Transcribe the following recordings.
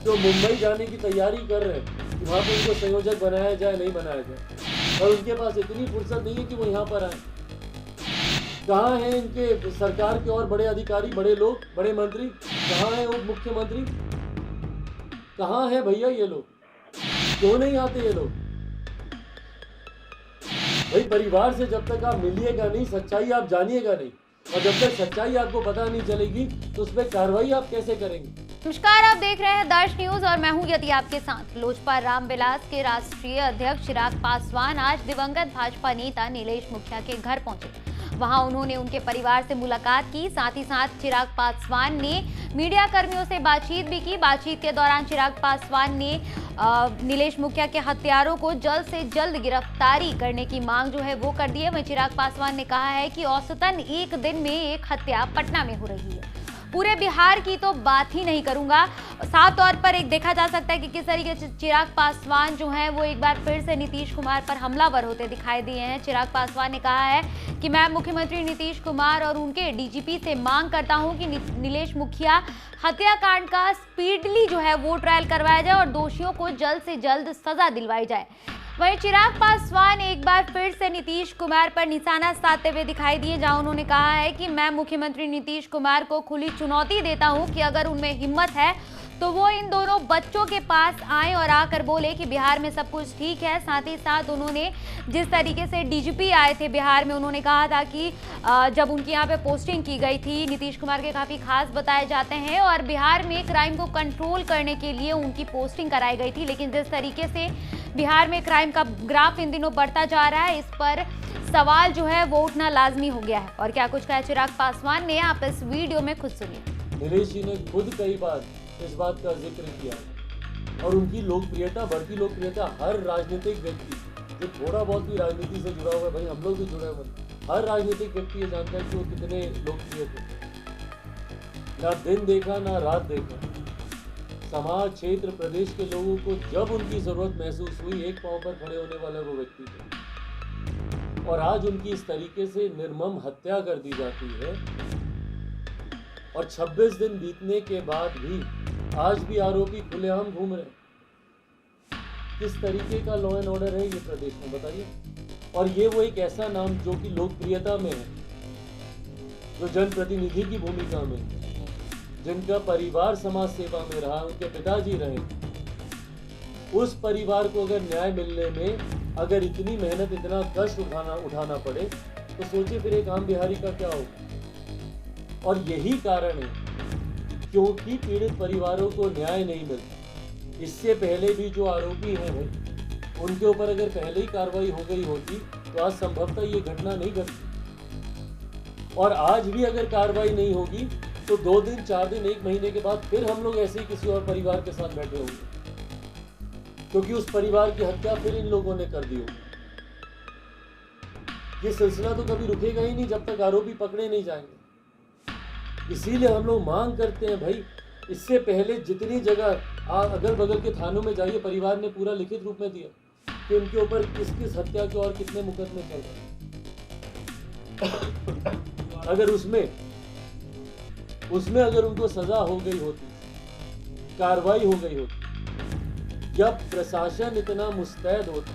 जो मुंबई जाने की तैयारी कर रहे हैं कि वहाँ पर उनको संयोजक बनाया जाए नहीं बनाया जाए, और उनके पास इतनी फुर्सत नहीं है कि वो यहाँ पर आए। कहाँ हैं इनके सरकार के और बड़े अधिकारी, बड़े लोग, बड़े मंत्री? कहाँ हैं उप मुख्यमंत्री? कहाँ है भैया ये लोग? क्यों नहीं आते ये लोग? भाई परिवार से जब तक आप मिलिएगा नहीं, सच्चाई आप जानिएगा नहीं, और जब तक सच्चाई आपको पता नहीं चलेगी तो उस पर कार्रवाई आप कैसे करेंगे? नमस्कार, आप देख रहे हैं दर्श न्यूज और मैं हूं यति आपके साथ। लोजपा रामविलास के राष्ट्रीय अध्यक्ष चिराग पासवान आज दिवंगत भाजपा नेता नीलेश मुखिया के घर पहुंचे। वहां उन्होंने उनके परिवार से मुलाकात की। साथ ही साथ चिराग पासवान ने मीडिया कर्मियों से बातचीत भी की। बातचीत के दौरान चिराग पासवान ने नीलेश मुखिया के हत्यारों को जल्द से जल्द गिरफ्तारी करने की मांग जो है वो कर दी है। वहीं चिराग पासवान ने कहा है कि औसतन एक दिन में एक हत्या पटना में हो रही है। पूरे बिहार की तो बात ही नहीं करूंगा। साफ तौर पर एक देखा जा सकता है कि किस तरीके से चिराग पासवान जो है वो एक बार फिर से नीतीश कुमार पर हमलावर होते दिखाई दिए हैं। चिराग पासवान ने कहा है कि मैं मुख्यमंत्री नीतीश कुमार और उनके डीजीपी से मांग करता हूं कि नीलेश मुखिया हत्याकांड का स्पीडली जो है वो ट्रायल करवाया जाए और दोषियों को जल्द से जल्द सजा दिलवाई जाए। वहीं चिराग पासवान एक बार फिर से नीतीश कुमार पर निशाना साधते हुए दिखाई दिए, जहां उन्होंने कहा है कि मैं मुख्यमंत्री नीतीश कुमार को खुली चुनौती देता हूं कि अगर उनमें हिम्मत है तो वो इन दोनों बच्चों के पास आए और आकर बोले कि बिहार में सब कुछ ठीक है। साथ ही साथ उन्होंने जिस तरीके से डीजीपी आए थे बिहार में, उन्होंने कहा था कि जब उनकी यहाँ पे पोस्टिंग की गई थी, नीतीश कुमार के काफ़ी खास बताए जाते हैं और बिहार में क्राइम को कंट्रोल करने के लिए उनकी पोस्टिंग कराई गई थी। लेकिन जिस तरीके से बिहार में क्राइम का ग्राफ इन दिनों बढ़ता जा रहा है, इस पर सवाल जो है वो उठना लाजमी हो गया है। और क्या कुछ कहा चिराग पासवान ने, आप इस वीडियो में खुद सुनिए। नीलेश जी ने खुद कई बार इस बात का जिक्र किया और उनकी लोकप्रियता, बढ़ती लोकप्रियता, हर राजनीतिक व्यक्ति जो थोड़ा बहुत भी राजनीति से जुड़ा हुआ है, भाई हम लोग भी जुड़े हुए हैं, हर राजनीतिक व्यक्ति ये जानता है कि वो कितने लोकप्रिय थे। ना दिन देखा ना रात देखा, समाज, क्षेत्र, प्रदेश के लोगों को जब उनकी जरूरत महसूस हुई एक पांव पर खड़े होने वाले वो व्यक्ति थे। और आज उनकी इस तरीके से निर्मम हत्या कर दी जाती है और 26 दिन बीतने के बाद भी आज भी आरोपी खुलेआम घूम रहे। किस तरीके का लॉ एंड ऑर्डर है ये प्रदेश में, बताइए? और ये वो एक ऐसा नाम जो कि लोकप्रियता में है, जो जनप्रतिनिधि की भूमिका में है, जिनका परिवार समाज सेवा में रहा, उनके पिताजी रहे, उस परिवार को अगर न्याय मिलने में अगर इतनी मेहनत, इतना कष्ट उठाना पड़े तो सोचिए फिर एक आम बिहारी का क्या होगा। और यही कारण है क्योंकि पीड़ित परिवारों को न्याय नहीं मिलता। इससे पहले भी जो आरोपी हैं भाई, उनके ऊपर अगर पहले ही कार्रवाई हो गई होती तो आज संभवतः ये घटना नहीं घटती। और आज भी अगर कार्रवाई नहीं होगी तो 2 दिन, 4 दिन, 1 महीने के बाद फिर हम लोग ऐसे ही किसी और परिवार के साथ बैठे होंगे, क्योंकि उस परिवार की हत्या फिर इन लोगों ने कर दी होगी। ये सिलसिला तो कभी रुकेगा ही नहीं जब तक आरोपी पकड़े नहीं जाएंगे। इसीलिए हम लोग मांग करते हैं भाई, इससे पहले जितनी जगह अगल बगल के थानों में जाइए, परिवार ने पूरा लिखित रूप में दिया कि उनके ऊपर किस किस हत्या के और कितने मुकदमे चल रहे। अगर उसमें अगर उनको सजा हो गई होती, कार्रवाई हो गई होती, जब प्रशासन इतना मुस्तैद होता,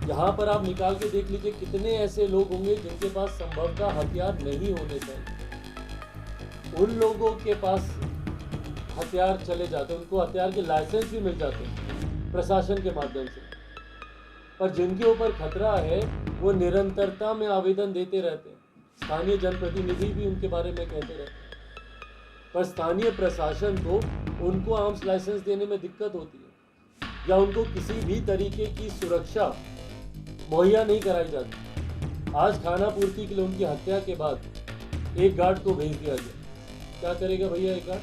यहाँ पर आप निकाल के देख लीजिए कितने ऐसे लोग होंगे जिनके पास संभवतः हथियार नहीं होने चाहिए, उन लोगों के पास हथियार चले जाते, उनको हथियार के लाइसेंस भी मिल जाते हैं प्रशासन के माध्यम से। पर जिनके ऊपर खतरा है वो निरंतरता में आवेदन देते रहते हैं। स्थानीय जनप्रतिनिधि भी उनके बारे में कहते रहते हैं, पर स्थानीय प्रशासन को उनको आर्म्स लाइसेंस देने में दिक्कत होती है या उनको किसी भी तरीके की सुरक्षा मुहैया नहीं कराई जाती। आज खाना पूर्ति के लिए उनकी हत्या के बाद एक गार्ड को भेज दिया गया। क्या करेगा भैया एक गार्ड?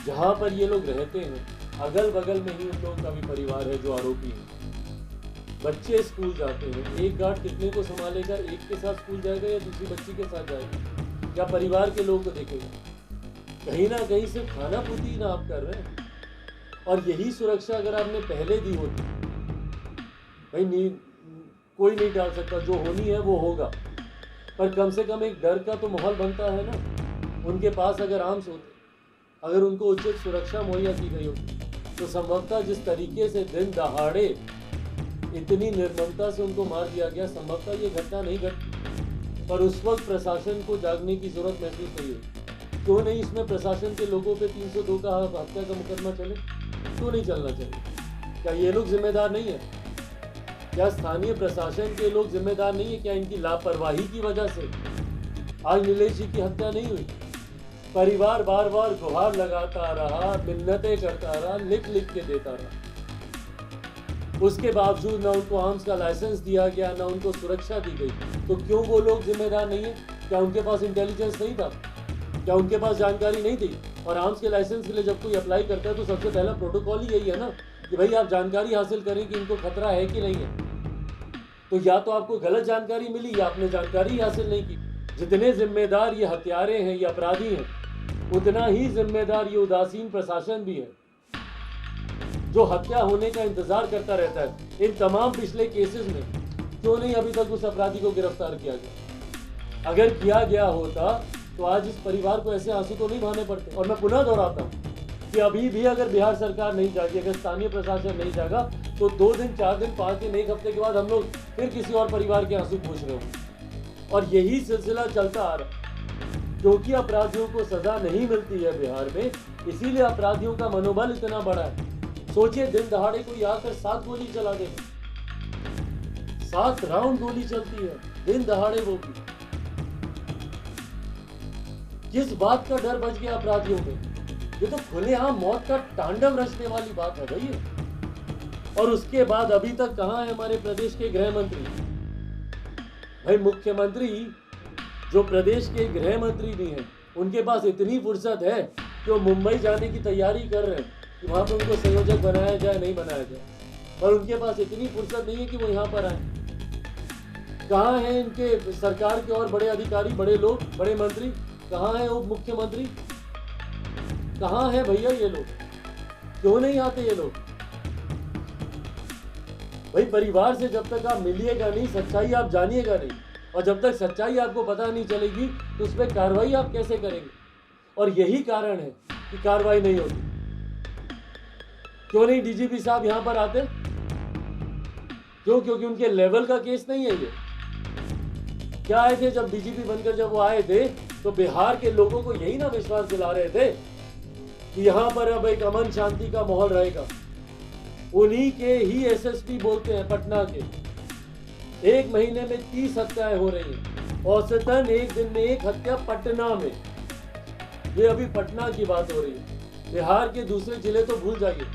जहां पर ये लोग रहते हैं अगल बगल में ही उन लोगों का भी परिवार है जो आरोपी है। बच्चे स्कूल जाते हैं, एक गार्ड कितने को संभालेगा? एक के साथ स्कूल जाएगा या दूसरी बच्ची के साथ जाएगा या परिवार के लोगों को देखेगा? कहीं ना कहीं सिर्फ खाना पूर्ति ना आप कर रहे हैं। और यही सुरक्षा अगर आपने पहले दी होती, भाई कोई नहीं डाल सकता, जो होनी है वो होगा, पर कम से कम एक डर का तो माहौल बनता है ना। उनके पास अगर आर्म्स होते, अगर उनको उचित सुरक्षा मुहैया की गई होती तो संभवतः जिस तरीके से दिन दहाड़े इतनी निर्ममता से उनको मार दिया गया, संभवतः ये घटना नहीं घटी। पर उस वक्त प्रशासन को जागने की जरूरत महसूस नहीं हुई। क्यों नहीं इसमें प्रशासन के लोगों पे 302 का हत्या का मुकदमा चले? क्यों नहीं चलना चाहिए? क्या ये लोग जिम्मेदार नहीं है? क्या स्थानीय प्रशासन के लोग जिम्मेदार नहीं है? क्या इनकी लापरवाही की वजह से आज नीलेश जी की हत्या नहीं हुई? परिवार बार बार गुहार लगाता रहा, मिन्नतें करता रहा, लिख लिख के देता रहा, उसके बावजूद ना उनको आर्म्स का लाइसेंस दिया गया, ना उनको सुरक्षा दी गई। तो क्यों वो लोग जिम्मेदार नहीं है? क्या उनके पास इंटेलिजेंस नहीं था? क्या उनके पास जानकारी नहीं थी? और आर्म्स के लाइसेंस के लिए जब कोई अप्लाई करता है तो सबसे पहला प्रोटोकॉल ही यही है ना कि भाई आप जानकारी हासिल करें कि इनको खतरा है कि नहीं है। तो या तो आपको गलत जानकारी मिली या आपने जानकारी हासिल नहीं की। जितने जिम्मेदार ये हत्यारे हैं, ये अपराधी हैं, उतना ही जिम्मेदार ये उदासीन प्रशासन भी है जो हत्या होने का इंतजार करता रहता है। इन तमाम पिछले केसेस में क्यों नहीं अभी तक उस अपराधी को गिरफ्तार किया गया? अगर किया गया होता तो आज इस परिवार को ऐसे आंसू तो नहीं बहाने पड़ते। और मैं पुनः दोहराता हूँ कि अभी भी अगर बिहार सरकार नहीं जागी, अगर स्थानीय प्रशासन नहीं जागा, तो 2 दिन, 4 दिन, 5 दिन, 1 हफ्ते के बाद हम लोग फिर किसी और परिवार के आंसू पूछ रहे होंगे। और यही सिलसिला चलता आ रहा है। क्योंकि अपराधियों को सजा नहीं मिलती है बिहार में, इसीलिए अपराधियों का मनोबल इतना बड़ा है। सोचिए, दिन दहाड़े कोई आकर 7 गोली चला दे, 7 राउंड गोली चलती है दिन दहाड़े, वो भी किस बात का डर बच गया अपराधियों में? ये तो खुलेआम मौत का तांडव रचने वाली बात है भैया। और उसके बाद अभी तक कहां है हमारे प्रदेश के गृह मंत्री? भाई मुख्यमंत्री जो प्रदेश के गृह मंत्री भी हैं, उनके पास इतनी फुर्सत है कि वो मुंबई जाने की तैयारी कर रहे हैं कि वहां पर उनको संयोजक बनाया जाए, नहीं बनाया जाए। पर उनके पास इतनी फुर्सत नहीं है कि वो यहाँ पर आए। कहाँ हैं इनके सरकार के और बड़े अधिकारी, बड़े लोग, बड़े मंत्री? कहाँ है उप मुख्यमंत्री? कहाँ है भैया ये लोग? क्यों नहीं आते ये लोग? भाई परिवार से जब तक आप मिलिएगा नहीं, सच्चाई आप जानिएगा नहीं, और जब तक सच्चाई आपको पता नहीं चलेगी तो उस पर कार्रवाई आप कैसे करेंगे? और यही कारण है कि कार्रवाई नहीं होती। क्यों नहीं डीजीपी साहब यहाँ पर आते? क्यों? क्योंकि उनके लेवल का केस नहीं है ये। क्या आए थे जब डीजीपी बनकर जब वो आए थे तो बिहार के लोगों को यही ना विश्वास दिला रहे थे कि यहाँ पर अब एक अमन शांति का माहौल रहेगा। उन्हीं के ही एसएसपी बोलते हैं पटना के, 1 महीने में 30 हत्याएं हो रही हैं, औसतन एक दिन में 1 हत्या पटना में। ये अभी पटना की बात हो रही है, बिहार के दूसरे जिले तो भूल जाइए।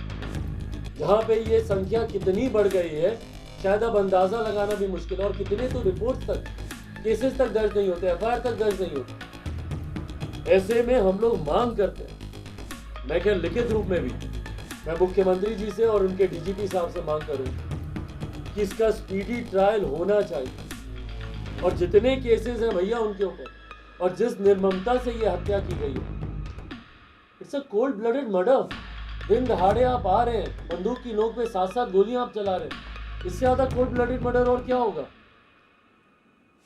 जहाँ पे ये संख्या कितनी बढ़ गई है शायद अब अंदाजा लगाना भी मुश्किल है। और कितने तो रिपोर्ट तक, केसेस तक दर्ज नहीं होते, एफआईआर तक दर्ज नहीं होते। ऐसे में हम लोग मांग करते हैं, मैं क्या लिखित रूप में भी मैं मुख्यमंत्री जी से और उनके डीजीपी साहब से मांग करूं कि इसका स्पीडी ट्रायल होना चाहिए। और जितने केसेस हैं भैया उनके ऊपर, और जिस निर्ममता से ये हत्या की गई है, it's a cold blooded murder. दिन दहाड़े आप आ रहे हैं, बंदूक की नोक पे 7-7 गोलियां आप चला रहे हैं, इससे ज्यादा कोल्ड ब्लडेड मर्डर और क्या होगा?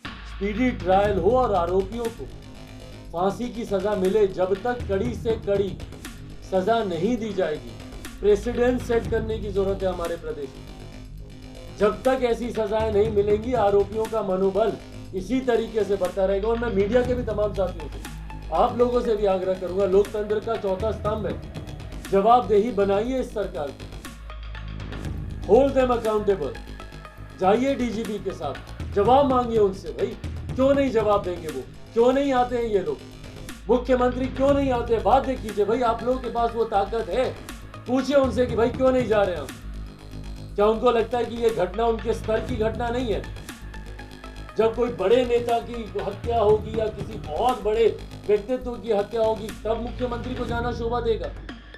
स्पीडी ट्रायल हो और आरोपियों को फांसी की सजा मिले। जब तक कड़ी से कड़ी सजा नहीं दी जाएगी, प्रेसिडेंट सेट करने की जरूरत है हमारे प्रदेश में। जब तक ऐसी सजाएं नहीं मिलेंगी, आरोपियों का मनोबल इसी तरीके से बढ़ता रहेगा। और मैं मीडिया के भी तमाम साथियों से, आप लोगों से भी आग्रह करूंगा, लोकतंत्र का चौथा स्तंभ है जवाबदेही, बनाइए इस सरकार की, होल्ड देम अकाउंटेबल। जाइए डीजीपी के साथ, जवाब मांगिए उनसे। भाई क्यों नहीं जवाब देंगे वो? क्यों नहीं आते हैं ये लोग? मुख्यमंत्री क्यों नहीं आते? बात देखिए भाई, आप लोगों के पास वो ताकत है, पूछिए उनसे कि भाई क्यों नहीं जा रहे हम। क्या उनको लगता है कि ये घटना उनके स्तर की घटना नहीं है? जब कोई बड़े नेता की हत्या होगी या किसी बहुत बड़े व्यक्तित्व की हत्या होगी, तब मुख्यमंत्री को जाना शोभा देगा,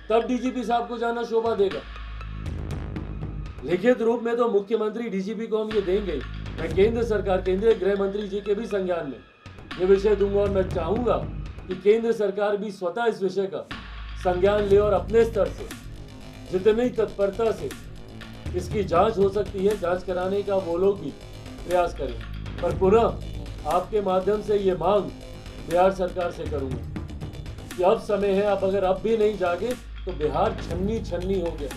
तब डीजीपी साहब को जाना शोभा देगा। लिखित रूप में तो मुख्यमंत्री डीजीपी को हम ये देंगे। मैं केंद्र सरकार, केंद्रीय गृह मंत्री जी के भी संज्ञान में ये विषय दूंगा, और मैं चाहूंगा कि केंद्र सरकार भी स्वतः इस विषय का संज्ञान ले और अपने स्तर से जितनी तत्परता से इसकी जांच हो सकती है, जांच कराने का वो लोग भी प्रयास करें। पर पुनः आपके माध्यम से ये मांग बिहार सरकार से करूंगा कि अब समय है, अब अगर अब भी नहीं जागे तो बिहार छन्नी छन्नी हो गया।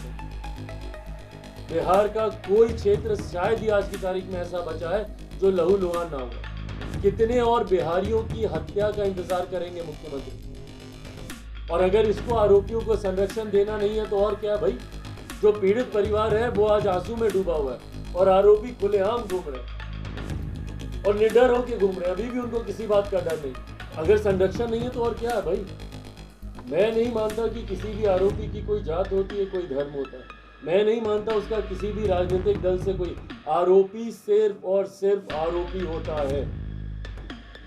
बिहार का कोई क्षेत्र शायद ही आज की तारीख में ऐसा बचा है जो लहूलुहान ना हुआ। कितने और बिहारियों की हत्या का इंतजार करेंगे मुख्यमंत्री? और अगर इसको आरोपियों को संरक्षण देना नहीं है तो और क्या भाई? जो पीड़ित परिवार है वो आज आंसू में डूबा हुआ है और आरोपी खुलेआम घूम रहे हैं और निडर होकर घूम रहे हैं, अभी भी उनको किसी बात का डर नहीं। अगर संरक्षण नहीं है तो और क्या है भाई? मैं नहीं मानता कि किसी भी आरोपी की कोई जात होती है, कोई धर्म होता है। मैं नहीं मानता उसका किसी भी राजनीतिक दल से कोई आरोपी सिर्फ और सिर्फ आरोपी होता है।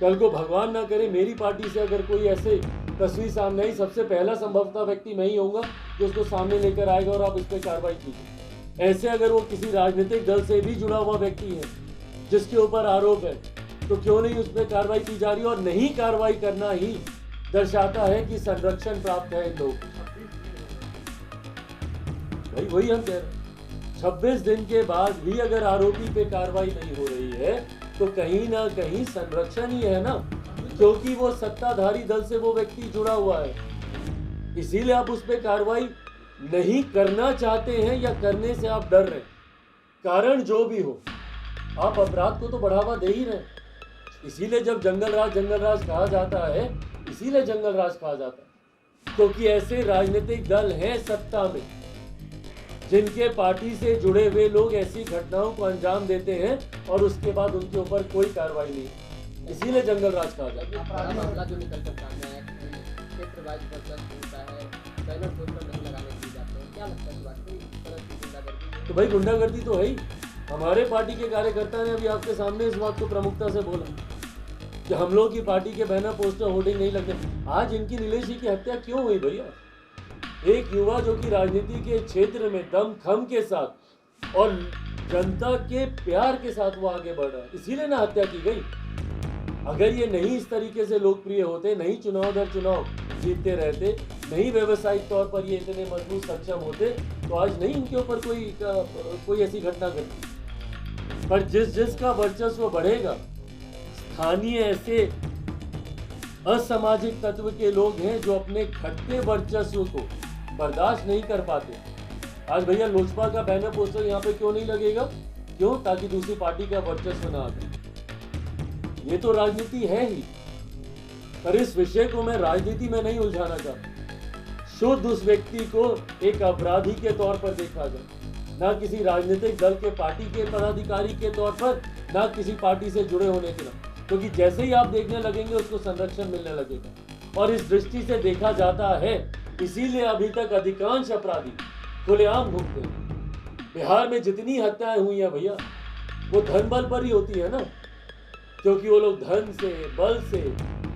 कल को भगवान ना करे मेरी पार्टी से अगर कोई ऐसे तस्वीर सामने आई, सबसे पहला संभवतः व्यक्ति मैं ही होऊंगा जो उसको सामने लेकर आएगा और आप इस पर कार्रवाई कीजिए। ऐसे अगर वो किसी राजनीतिक दल से भी जुड़ा हुआ व्यक्ति है जिसके ऊपर आरोप है तो क्यों नहीं उस पर कार्रवाई की जा रही? और नहीं कार्रवाई करना ही दर्शाता है कि संरक्षण प्राप्त है इन लोगों को। भाई वही हम कह रहे हैं, 26 दिन के बाद भी अगर आरोपी पे कार्रवाई नहीं हो रही है तो कहीं ना कहीं संरक्षण ही है ना, क्योंकि वो सत्ताधारी दल से वो व्यक्ति जुड़ा हुआ है। इसीलिए आप उस पर कार्रवाई नहीं करना चाहते हैं या करने से आप डर रहे हैं। कारण जो भी हो, आप अपराध को तो बढ़ावा दे ही रहे हैं। इसीलिए जब जंगल राज कहा जाता है, इसीलिए जंगल राज कहा जाता है क्योंकि ऐसे राजनीतिक दल हैं सत्ता में जिनके पार्टी से जुड़े हुए लोग ऐसी घटनाओं को अंजाम देते हैं और उसके बाद उनके ऊपर कोई कार्रवाई नहीं। इसीलिए जंगल राज कहा जाता है। मामला जो निकल कर सामने आया, क्षेत्र वाइज वर्चस्व होता है, बैनर पोस्टर नहीं लगाने दिए जाते हैं, क्या लगता है बात? कोई तरह की गुंडागर्दी? तो भाई गुंडागर्दी तो है ही। हमारे पार्टी के कार्यकर्ता ने अभी आपके सामने इस बात को प्रमुखता से बोला कि हम लोग की पार्टी के बैनर पोस्टर होर्डिंग नहीं लगते। आज इनकी नीलेश जी की हत्या क्यों हुई भैया? एक युवा जो कि राजनीति के क्षेत्र में दमखम के साथ और जनता के प्यार के साथ वो आगे बढ़ रहा है, इसीलिए ना हत्या की गई। अगर ये नहीं इस तरीके से लोकप्रिय होते, नहीं चुनाव दर चुनाव जीतते रहते, नहीं व्यवसायिक तौर पर ये इतने मजबूत सक्षम होते तो आज नहीं इनके ऊपर कोई ऐसी घटना घटती। पर जिसका वर्चस्व बढ़ेगा, स्थानीय ऐसे असामाजिक तत्व के लोग हैं जो अपने घटते वर्चस्व को बर्दाश्त नहीं कर पाते। आज भैया लोजपा का बैनर पोस्टर यहाँ पे क्यों नहीं लगेगा? क्यों? ताकि दूसरी पार्टी का वर्चस्व ना आए। ये तो राजनीति है ही, पर इस विषय को मैं राजनीति में नहीं उलझाना चाहता। शुद्ध उस व्यक्ति को एक अपराधी के तौर पर देखा जाए, ना किसी राजनीतिक दल के पार्टी के पदाधिकारी के तौर पर, ना किसी पार्टी से जुड़े होने के नाते। क्योंकि जैसे ही आप देखने लगेंगे उसको संरक्षण मिलने लगेगा। और इस दृष्टि से देखा जाता है, इसीलिए अभी तक अधिकांश अपराधी खुलेआम घूमते हैं। बिहार में जितनी हत्याएं हुई हैं भैया, वो धन बल पर ही होती है ना, क्योंकि वो लोग धन से, बल से,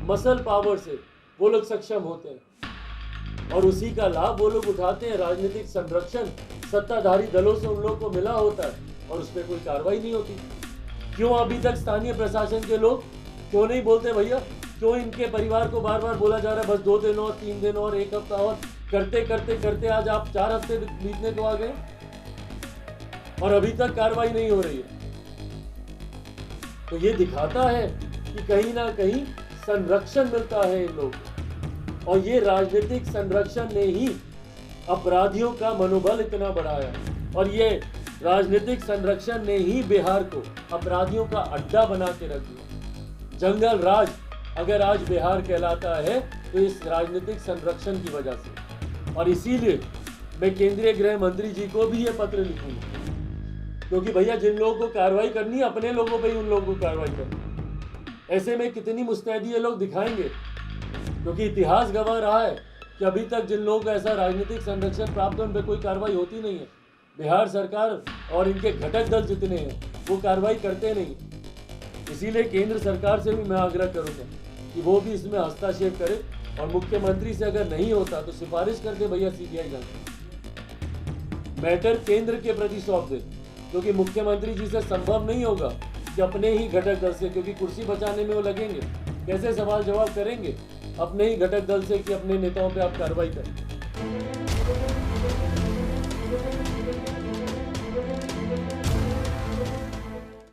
मसल पावर से वो लोग सक्षम होते हैं और उसी का लाभ वो लोग उठाते हैं। राजनीतिक संरक्षण सत्ताधारी दलों से उन लोगों को मिला होता है और उस पर कोई कार्रवाई नहीं होती। क्यों अभी तक स्थानीय प्रशासन के लोग क्यों नहीं बोलते भैया? क्यों इनके परिवार को बार बार बोला जा रहा है बस 2 दिन और 3 दिन और 1 हफ्ता और, करते करते करते आज आप 4 हफ्ते बीतने को आ गए और अभी तक कार्रवाई नहीं हो रही है। तो ये दिखाता है कि कहीं ना कहीं संरक्षण मिलता है इन लोगों को, और ये राजनीतिक संरक्षण ने ही अपराधियों का मनोबल इतना बढ़ाया, और ये राजनीतिक संरक्षण ने ही बिहार को अपराधियों का अड्डा बना के रख दिया। जंगल राज अगर आज बिहार कहलाता है तो इस राजनीतिक संरक्षण की वजह से। और इसीलिए मैं केंद्रीय गृह मंत्री जी को भी ये पत्र लिखूंगा, क्योंकि भैया जिन लोगों को कार्रवाई करनी है अपने लोगों पे ही उन लोगों को कार्रवाई करनी। ऐसे में कितनी मुस्तैदी ये लोग दिखाएंगे, क्योंकि इतिहास गवाह रहा है कि अभी तक जिन लोगों को ऐसा राजनीतिक संरक्षण प्राप्त उन पर कोई कार्रवाई होती नहीं है। बिहार सरकार और इनके घटक दल जितने हैं वो कार्रवाई करते नहीं। इसीलिए केंद्र सरकार से भी मैं आग्रह करूंगा कि वो भी इसमें हस्तक्षेप करे, और मुख्यमंत्री से अगर नहीं होता तो सिफारिश करके भैया सीबीआई जांच मैटर केंद्र के प्रति सौंप दे, क्योंकि मुख्यमंत्री जी से संभव नहीं होगा कि अपने ही घटक दल से, क्योंकि कुर्सी बचाने में वो लगेंगे, कैसे सवाल जवाब करेंगे अपने ही घटक दल से कि अपने नेताओं पे आप कार्रवाई करें।